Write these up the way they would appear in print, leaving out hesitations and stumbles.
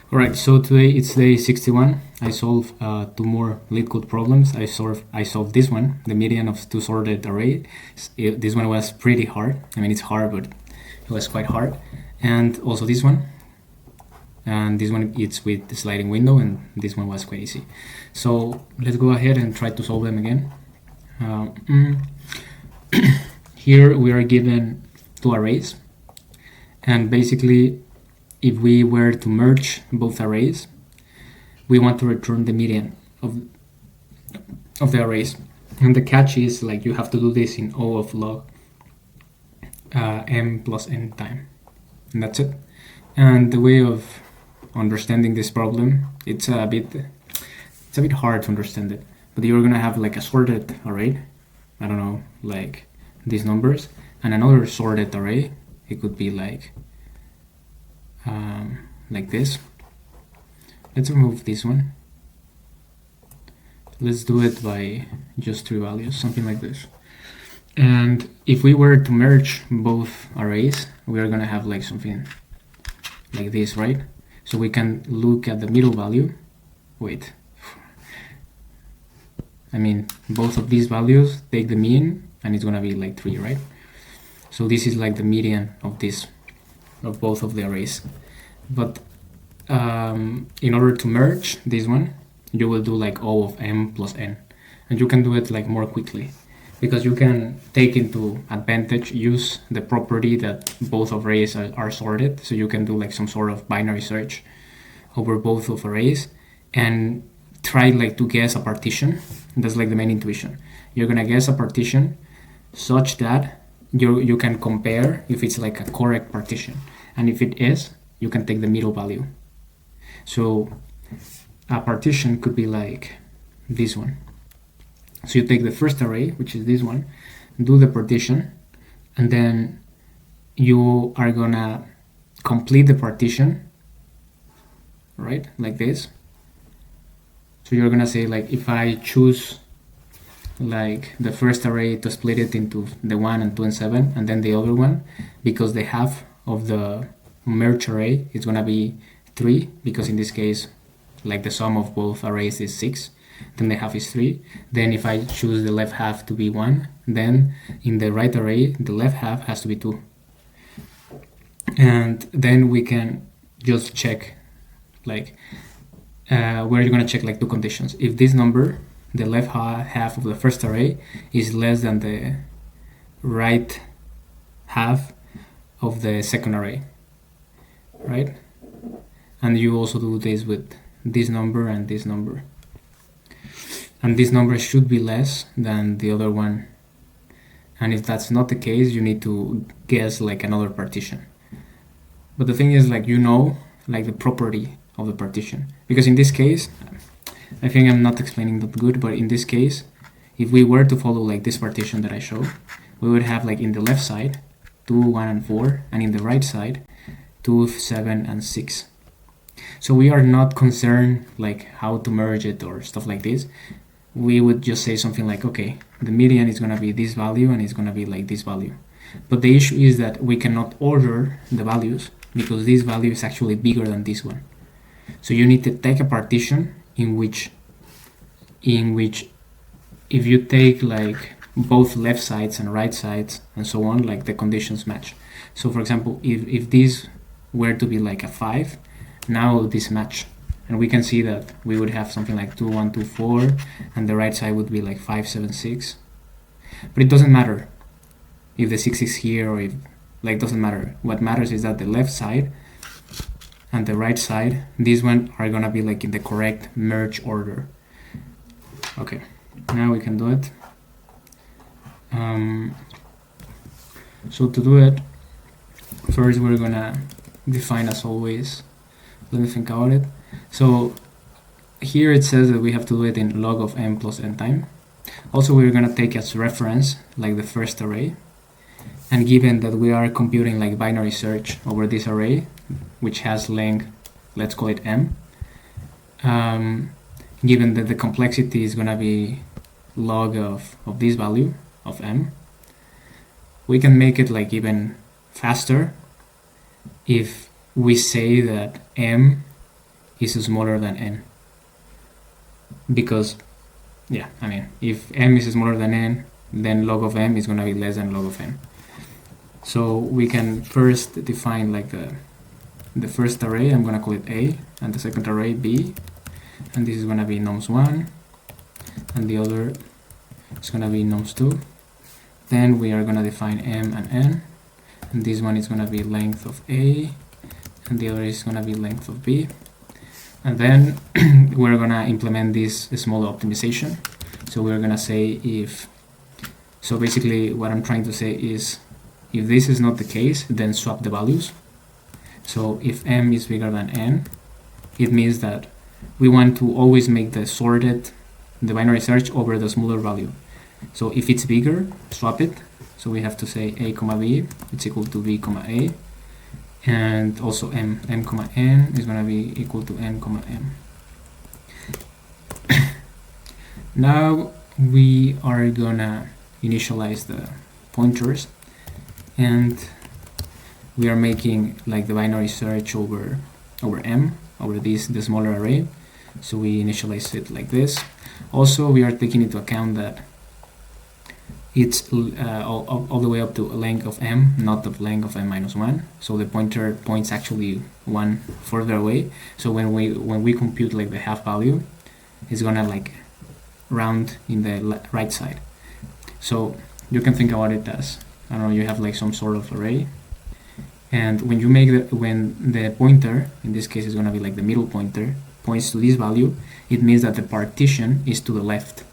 Alright, so today it's day 61. I solved two more lead code problems. I solved this one, the median of two sorted arrays. This one was pretty hard. I mean, it's hard, but it was quite hard. And also this one. And this one, it's with the sliding window, and this one was quite easy. So let's go ahead and try to solve them again. Here we are given two arrays. And basically, if we were to merge both arrays, we want to return the median of the arrays. And the catch is, like, you have to do this in O of log m plus n time. And that's it. And the way of understanding this problem, it's a bit hard to understand it. But you're gonna have like a sorted array, I don't know, like these numbers, and another sorted array. It could be like this. Let's remove this one. Let's do it by just 3 values, something like this. And if we were to merge both arrays, we are gonna have like something like this, right? So we can look at the middle value. Wait, I mean, both of these values take the mean, and it's gonna be like 3, right? So this is like the median of both of the arrays. But in order to merge this one, you will do like O of m plus n, and you can do it like more quickly, because you can take into advantage, use the property that both of arrays are sorted. So you can do like some sort of binary search over both of arrays and try like to guess a partition. That's like the main intuition. You're gonna guess a partition such that you can compare if it's like a correct partition, and if it is, you can take the middle value. So a partition could be like this one. So you take the first array, which is this one, do the partition, and then you are gonna complete the partition, right, like this. So you're gonna say, like, if I choose like the first array to split it into the 1 and 2 and 7, and then the other one, because the half of the merge array is gonna be 3, because in this case, like, the sum of both arrays is 6, then the half is 3. Then if I choose the left half to be 1, then in the right array, the left half has to be 2. And then we can just check, like, where you're gonna check like 2 conditions. If this number, the left half of the first array, is less than the right half of the second array, right? And you also do this with this number and this number. And this number should be less than the other one. And if that's not the case, you need to guess like another partition. But the thing is, like, you know, like the property of the partition. Because in this case, I think I'm not explaining that good, but in this case, if we were to follow like this partition that I showed, we would have like in the left side 2, 1, and 4, and in the right side 2, 7, and 6. So we are not concerned like how to merge it or stuff like this. We would just say something like, okay, the median is gonna be this value and it's gonna be like this value. But the issue is that we cannot order the values because this value is actually bigger than this one. So you need to take a partition in which if you take like both left sides and right sides and so on, like the conditions match. So for example, if this were to be like a 5, now this match, and we can see that we would have something like 2, 1, 2, 4, and the right side would be like 5, 7, 6. But it doesn't matter if the 6 is here or if, like, doesn't matter. What matters is that the left side and the right side, these one are gonna be like in the correct merge order. Okay, now we can do it. So to do it, first we're gonna define, as always, let me think about it. So here it says that we have to do it in log of m plus n time. Also, we're gonna take as reference like the first array, and given that we are computing like binary search over this array, which has length, let's call it m, given that the complexity is gonna be log of this value of m, we can make it like even faster if we say that m is smaller than n, because yeah, I mean, if m is smaller than n, then log of m is going to be less than log of n. So we can first define like the first array, I'm going to call it A, and the second array B, and this is going to be nums1, and the other is going to be nums2. Then we are going to define m and n, and this one is going to be length of A, and the other is going to be length of B. And then we're going to implement this small optimization. So we're going to say if, so basically what I'm trying to say is, if this is not the case, then swap the values. So if m is bigger than n, it means that we want to always make the binary search over the smaller value. So if it's bigger, swap it. So we have to say a comma b, it's equal to b comma a, and also m comma n is going to be equal to n comma m. Now we are gonna initialize the pointers, and we are making like the binary search over m, over the smaller array. So we initialize it like this. Also, we are taking into account that it's all the way up to a length of m, not the length of m minus 1. So the pointer points actually one further away. So when we compute like the half value, it's gonna like round in the right side. So you can think about it as, I don't know, you have like some sort of array, and when you make when the pointer, in this case is going to be like the middle pointer, points to this value, it means that the partition is to the left.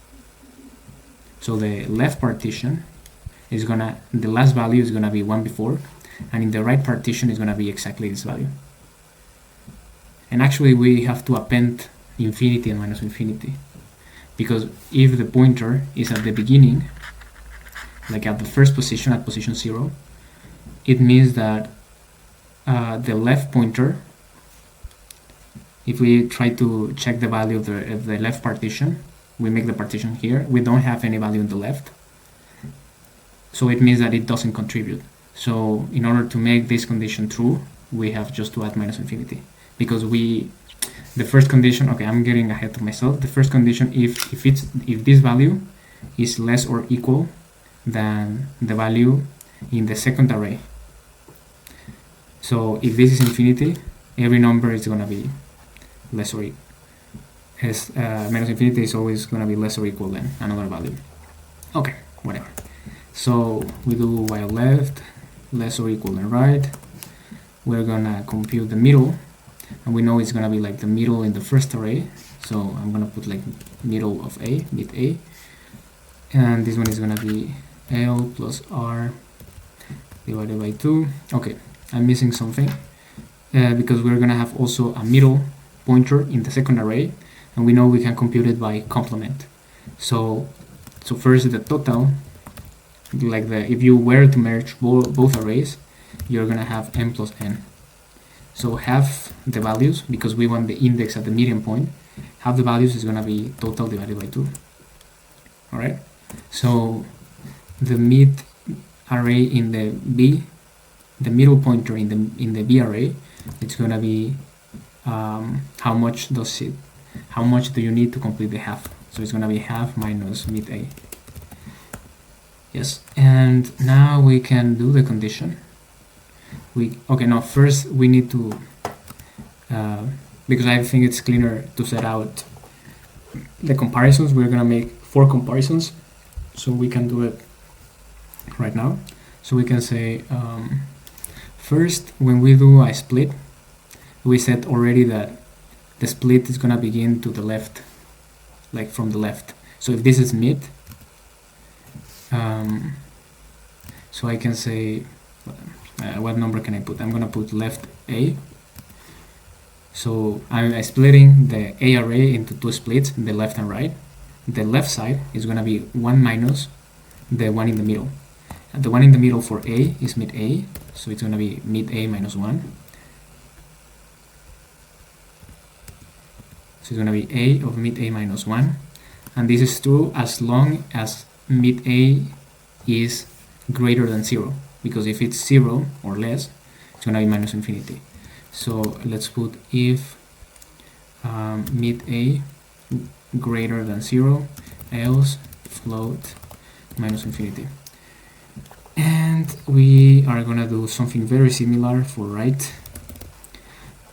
So the left partition is gonna, the last value is gonna be one before, and in the right partition is gonna be exactly this value. And actually we have to append infinity and minus infinity, because if the pointer is at the beginning, like at the first position, at position 0, it means that the left pointer, if we try to check the value of the left partition, we make the partition here, we don't have any value in the left, so it means that it doesn't contribute. So in order to make this condition true, we have just to add minus infinity, because the first condition, okay, I'm getting ahead of myself. The first condition, if this value is less or equal than the value in the second array. So if this is infinity, every number is going to be less or equal. Minus infinity is always going to be less or equal than another value. Okay, whatever. So we do while left, less or equal than right. We're going to compute the middle, and we know it's going to be like the middle in the first array. So I'm going to put like middle of A, mid A. And this one is going to be L plus R divided by 2. Okay, I'm missing something because we're going to have also a middle pointer in the second array, and we know we can compute it by complement. So first the total, like if you were to merge both arrays, you're going to have m plus n. So half the values, because we want the index at the median point, half the values is going to be total divided by 2. Alright, so the mid array in the B, the middle pointer in the B array, it's going to be how much do you need to complete the half. So it's going to be half minus mid A. Yes, and now we can do the condition. First we need to, because I think it's cleaner to set out the comparisons. We're gonna make 4 comparisons, so we can do it right now. So we can say, first, when we do a split, we said already that the split is gonna begin to the left, like from the left. So if this is mid, so I can say, what number can I put? I'm gonna put left A. So I'm splitting the A array into 2 splits, the left and right. The left side is gonna be 1 minus the one in the middle. And the one in the middle for A is mid A, so it's gonna be mid A minus 1. So it's gonna be A of mid A minus 1. And this is true as long as mid A is greater than 0, because if it's 0 or less, it's gonna be minus infinity. So let's put if mid a greater than 0, else float minus infinity. And we are gonna do something very similar for right,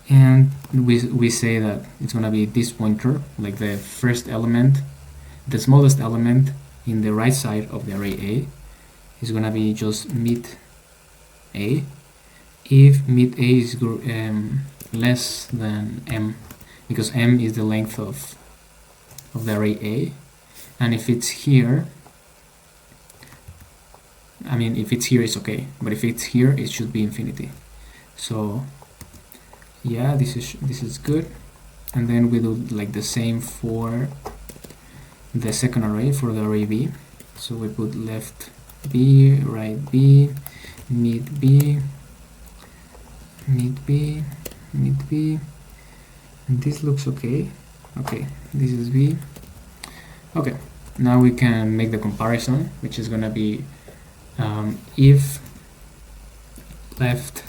and we say that it's gonna be this pointer, like the first element, the smallest element in the right side of the array A is gonna be just mid A if mid A is less than m, because m is the length of the array A, and if it's here, I mean, if it's here, it's okay, but if it's here, it should be infinity. So yeah, this is good. And then we do like the same for the second array, for the array B. So we put left B, right B, mid B, mid B, mid B, and this looks okay. Okay, this is B. Okay, now we can make the comparison, which is gonna be if left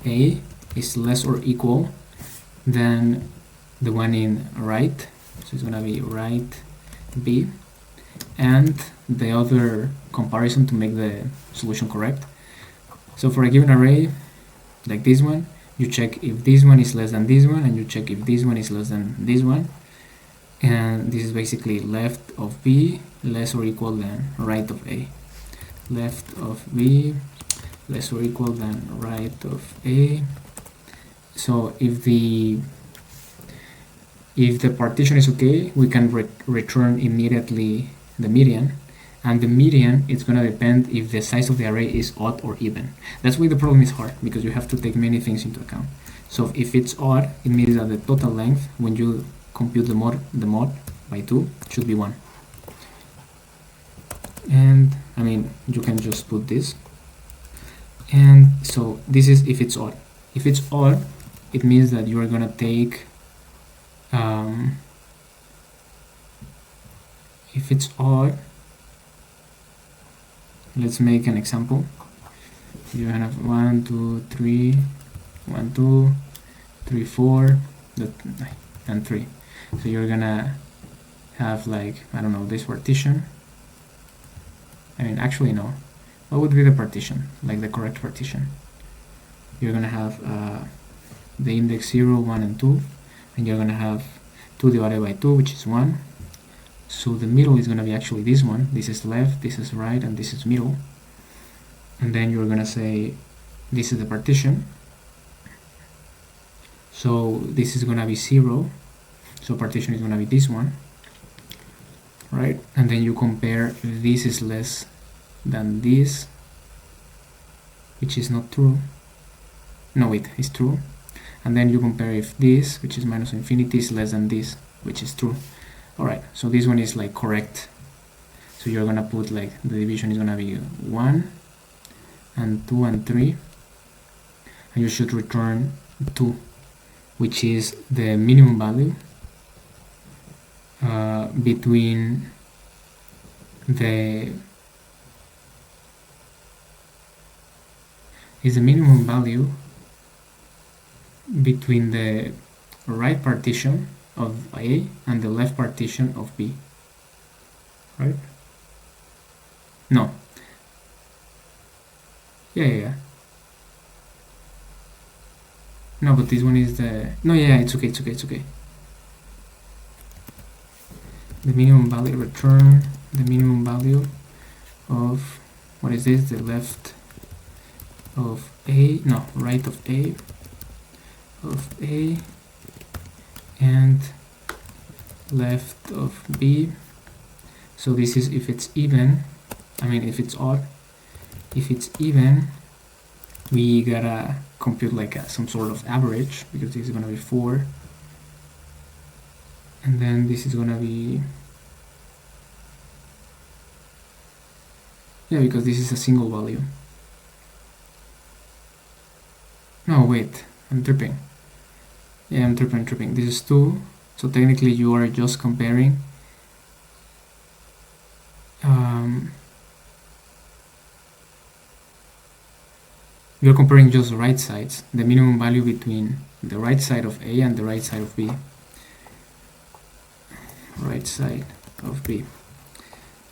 A is less or equal than the one in right, so it's gonna be right B, and the other comparison to make the solution correct. So for a given array like this one, you check if this one is less than this one, and you check if this one is less than this one, and this is basically left of B less or equal than right of A. Left of B less or equal than right of A. So if the partition is okay, we can return immediately the median, and the median is going to depend if the size of the array is odd or even. That's why the problem is hard, because you have to take many things into account. So if it's odd, it means that the total length, when you compute the mod by 2, should be 1. And I mean, you can just put this. And so this is if it's odd. If it's odd, it means that you are gonna take if it's odd, let's make an example. You have 1 2 3 1 2 3 4 and 3. So you're gonna have, like, I don't know, this partition. I mean, actually no, what would be the partition, like the correct partition? You're gonna have the index 0 1 and 2, and you're gonna have 2 divided by 2, which is 1. So the middle is gonna be actually this one. This is left, this is right, and this is middle. And then you're gonna say this is the partition, so this is gonna be 0, so partition is gonna be this one, right? And then you compare if this is less than this, which is not true. No, wait, it's true. And then you compare if this, which is minus infinity, is less than this, which is true. Alright, so this one is like correct. So you're gonna put, like, the division is gonna be 1 and 2 and 3, and you should return 2, which is the minimum value between the minimum value between the right partition of A and the left partition of B, right? No. Yeah. No, but this one is the... No, yeah, it's okay. The minimum value, return the minimum value of... What is this? The left of A... No, right of A... and left of B. So this is if it's even. I mean, if it's odd. If it's even, we gotta compute like some sort of average, because this is gonna be 4, and then this is gonna be, yeah, because this is a single value. No, wait, I'm tripping. Yeah, I'm tripping. This is 2, so technically you are just comparing you're comparing just right sides, the minimum value between the right side of A and the right side of B. right side of B.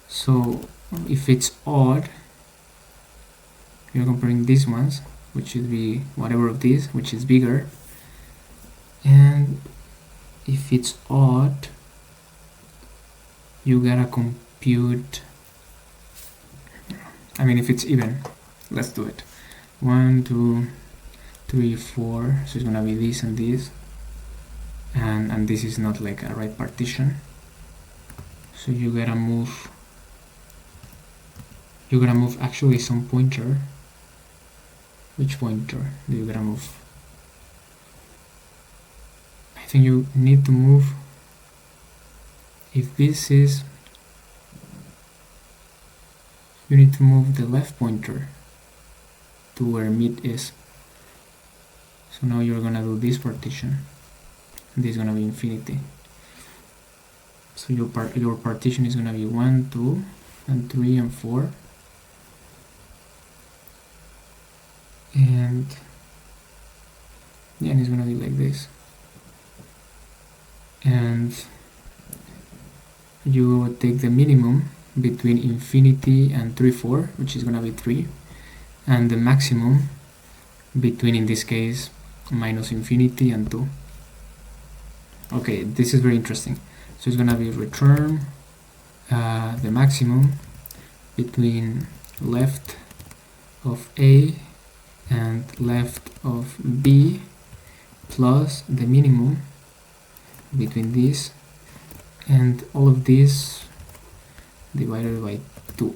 So if it's odd, you're comparing these ones, which should be whatever of these, which is bigger. And if it's odd, you gotta compute, I mean, if it's even, let's do it. 1, 2, 3, 4, so it's gonna be this and this, and this is not like a right partition, so you gotta move actually some pointer. Which pointer do you gotta move? I think you need to move, if this is, you need to move the left pointer to where mid is. So now you're gonna do this partition, and this is gonna be infinity. So your partition is gonna be 1, 2, and 3, and 4. And yeah, and it's gonna be like this. And you take the minimum between infinity and 3, 4, which is gonna be 3, and the maximum between, in this case, minus infinity and 2. Okay, this is very interesting. So it's gonna be return the maximum between left of A and left of B plus the minimum between this and all of this divided by 2.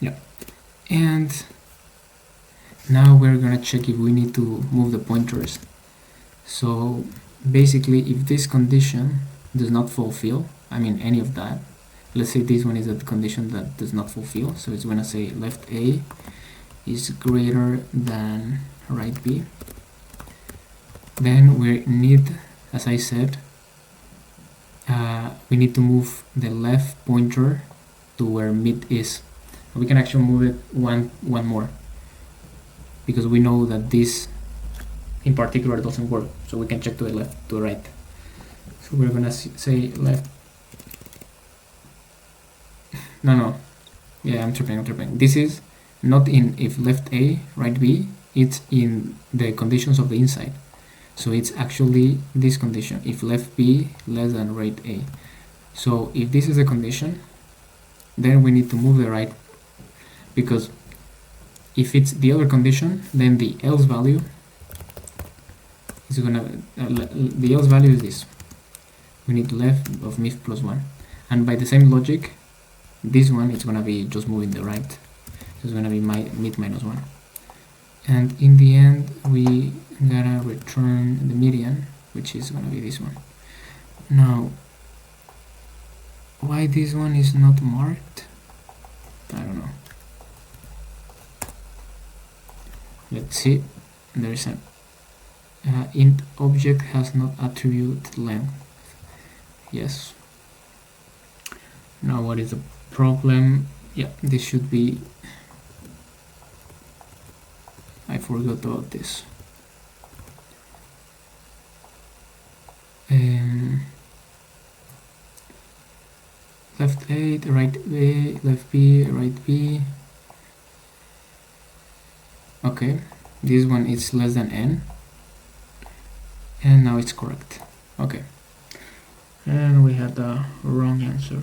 Yeah. And now we're gonna check if we need to move the pointers. So basically, if this condition does not fulfill, I mean any of that, let's say this one is a condition that does not fulfill, so it's gonna say left A is greater than right B, then we need, as I said, we need to move the left pointer to where mid is. We can actually move it one more, because we know that this in particular doesn't work, so we can check to the left, to the right. So we're gonna say left, no, yeah, I'm tripping. This is not in if left A, right B, it's in the conditions of the inside. So it's actually this condition, if left B less than right A. So if this is the condition, then we need to move the right, because if it's the other condition, then the else value is gonna, the else value is this. We need left of mid plus 1. And by the same logic, this one is gonna be just moving the right. So it's gonna be mid minus 1. And in the end, we gotta return the median, which is gonna be this one. Now, why this one is not marked? I don't know. Let's see. There's an int object has not attribute length. Yes. Now what is the problem? Yeah, this should be, I forgot about this. Left A, right A, left B, right B. Okay, this one is less than n, and now it's correct. Okay, and we had the wrong answer.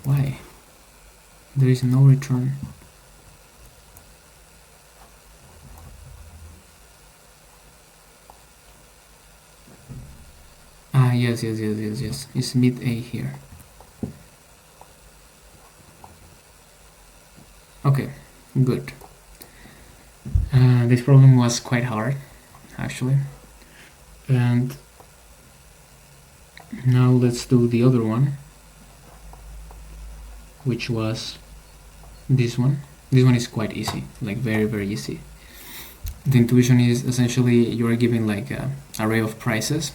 Why? There is no return. Ah, yes. It's mid A here. Okay, good. This problem was quite hard, actually. And now let's do the other one, which was this one. This one is quite easy, like very easy. The intuition is essentially you're given like an array of prices,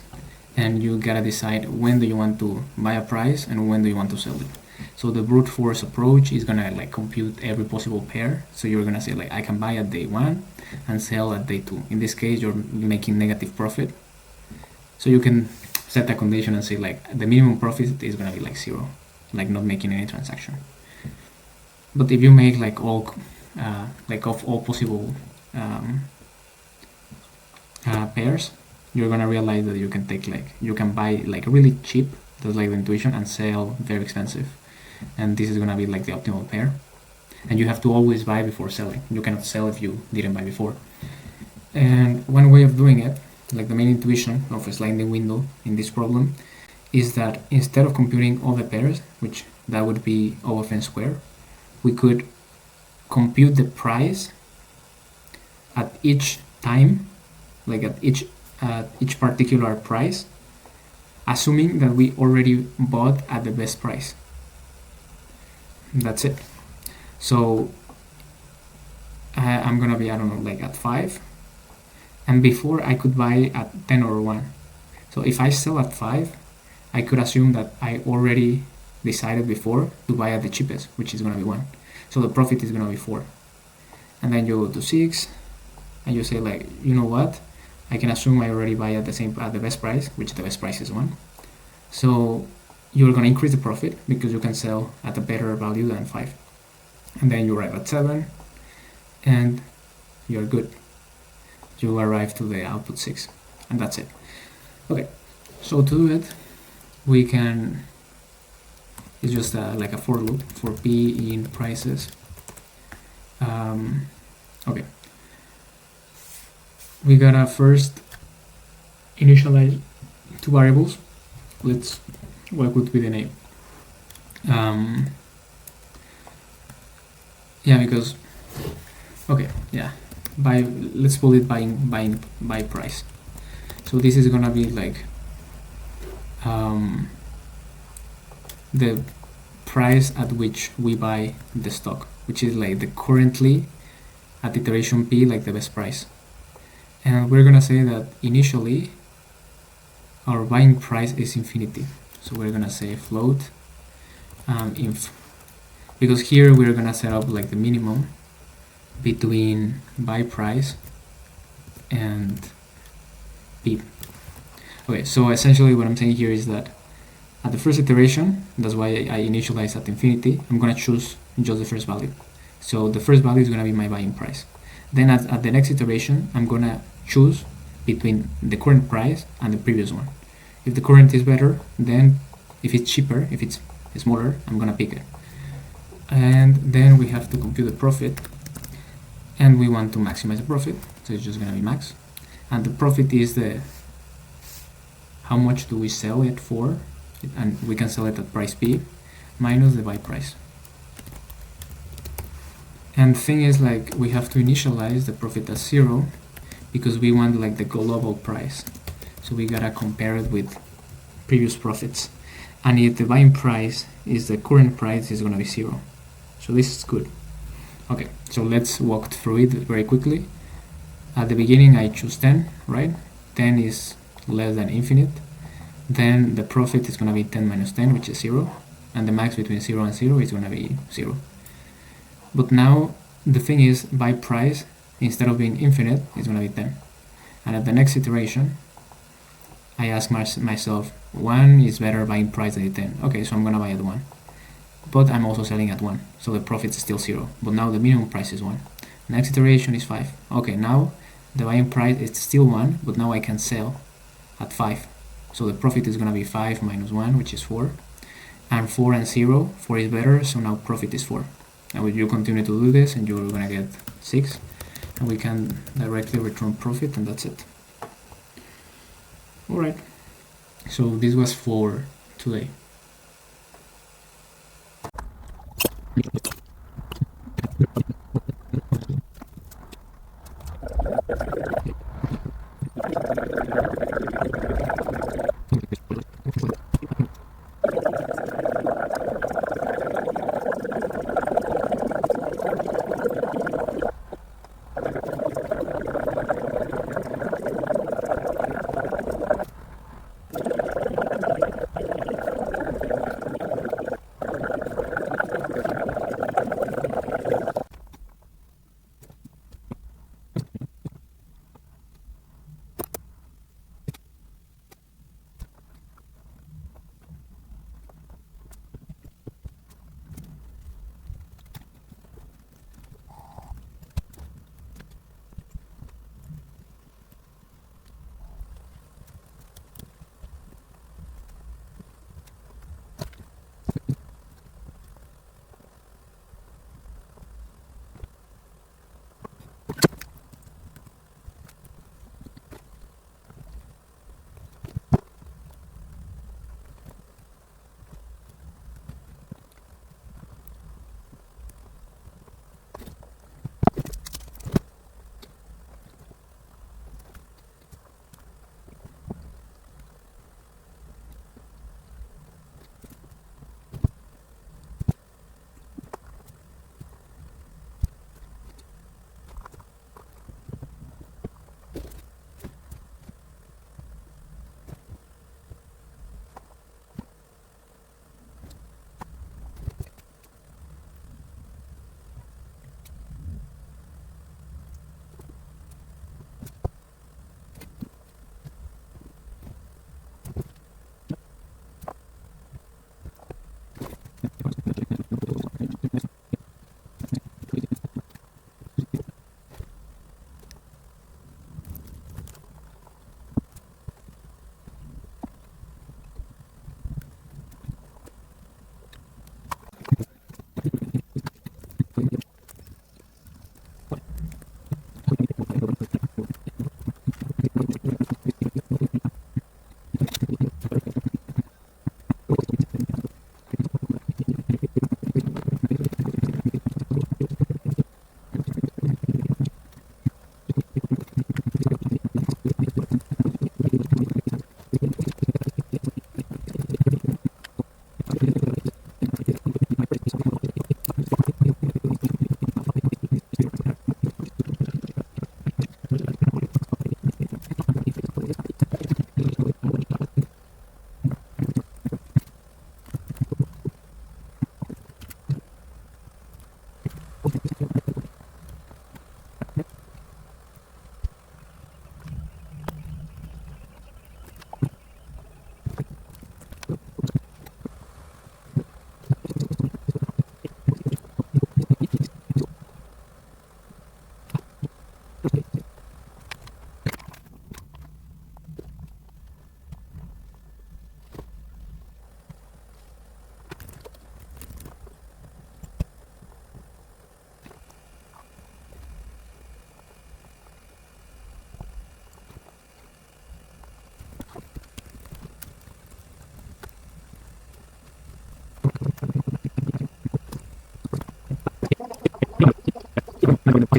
and you gotta decide when do you want to buy a price and when do you want to sell it. So the brute force approach is gonna like compute every possible pair. So you're gonna say like I can buy at day 1 and sell at day 2. In this case, you're making negative profit. So you can set a condition and say like the minimum profit is gonna be like 0, like not making any transaction. But if you make like all like of all possible pairs, you're gonna realize that you can take like you can buy like really cheap, that's like the intuition, and sell very expensive, and this is gonna be like the optimal pair. And you have to always buy before selling. You cannot sell if you didn't buy before. And one way of doing it, like the main intuition of a sliding window in this problem, is that instead of computing all the pairs, which that would be O of n squared, we could compute the price at each time, like at each particular price, assuming that we already bought at the best price. That's it. So I'm gonna be, I don't know, like at 5, and before I could buy at 10 or 1. So if I sell at 5, I could assume that I already decided before to buy at the cheapest, which is gonna be 1. So the profit is gonna be 4. And then you go to 6, and you say like, you know what? I can assume I already buy at the best price, which the best price is 1. So you're gonna increase the profit because you can sell at a better value than 5. And then you arrive at 7, and you're good. You arrive to the output 6, and that's it. Okay, so to do it, we can, it's just like a for loop for p in prices. Okay, we gotta first initialize 2 variables. Let's, what would be the name? Yeah, because, okay, yeah, let's call it by price. So this is gonna be like the price at which we buy the stock, which is like the currently at iteration p, like the best price. And we're gonna say that initially our buying price is infinity. So we're gonna say float inf, because here we're gonna set up like the minimum between buy price and p. Okay, so essentially what I'm saying here is that at the first iteration, that's why I initialize at infinity, I'm gonna choose just the first value. So the first value is gonna be my buying price. Then at the next iteration, I'm gonna choose between the current price and the previous one. If the current is better, then if it's cheaper, if it's smaller, I'm gonna pick it. And then we have to compute the profit, and we want to maximize the profit, so it's just gonna be max. And the profit is the how much do we sell it for, and we can sell it at price p minus the buy price. And the thing is, like, we have to initialize the profit as 0 because we want like the global price, so we gotta compare it with previous profits. And if the buying price is the current price, is gonna be 0. So this is good. Okay, so let's walk through it very quickly. At the beginning I choose 10, right? 10 is less than infinite. Then the profit is gonna be 10 minus 10, which is 0, and the max between 0 and 0 is gonna be 0. But now the thing is, by price, instead of being infinite, it's gonna be 10. And at the next iteration, I ask myself, 1 is better buying price than 10. Okay, so I'm gonna buy at 1. But I'm also selling at 1, so the profit is still 0. But now the minimum price is 1. Next iteration is 5. Okay, now the buying price is still 1, but now I can sell at 5. So the profit is gonna be 5 minus 1, which is 4. And 4 and 0, 4 is better, so now profit is 4. And you continue to do this, and you're gonna get 6. And we can directly return profit, and that's it. Alright, so this was for today.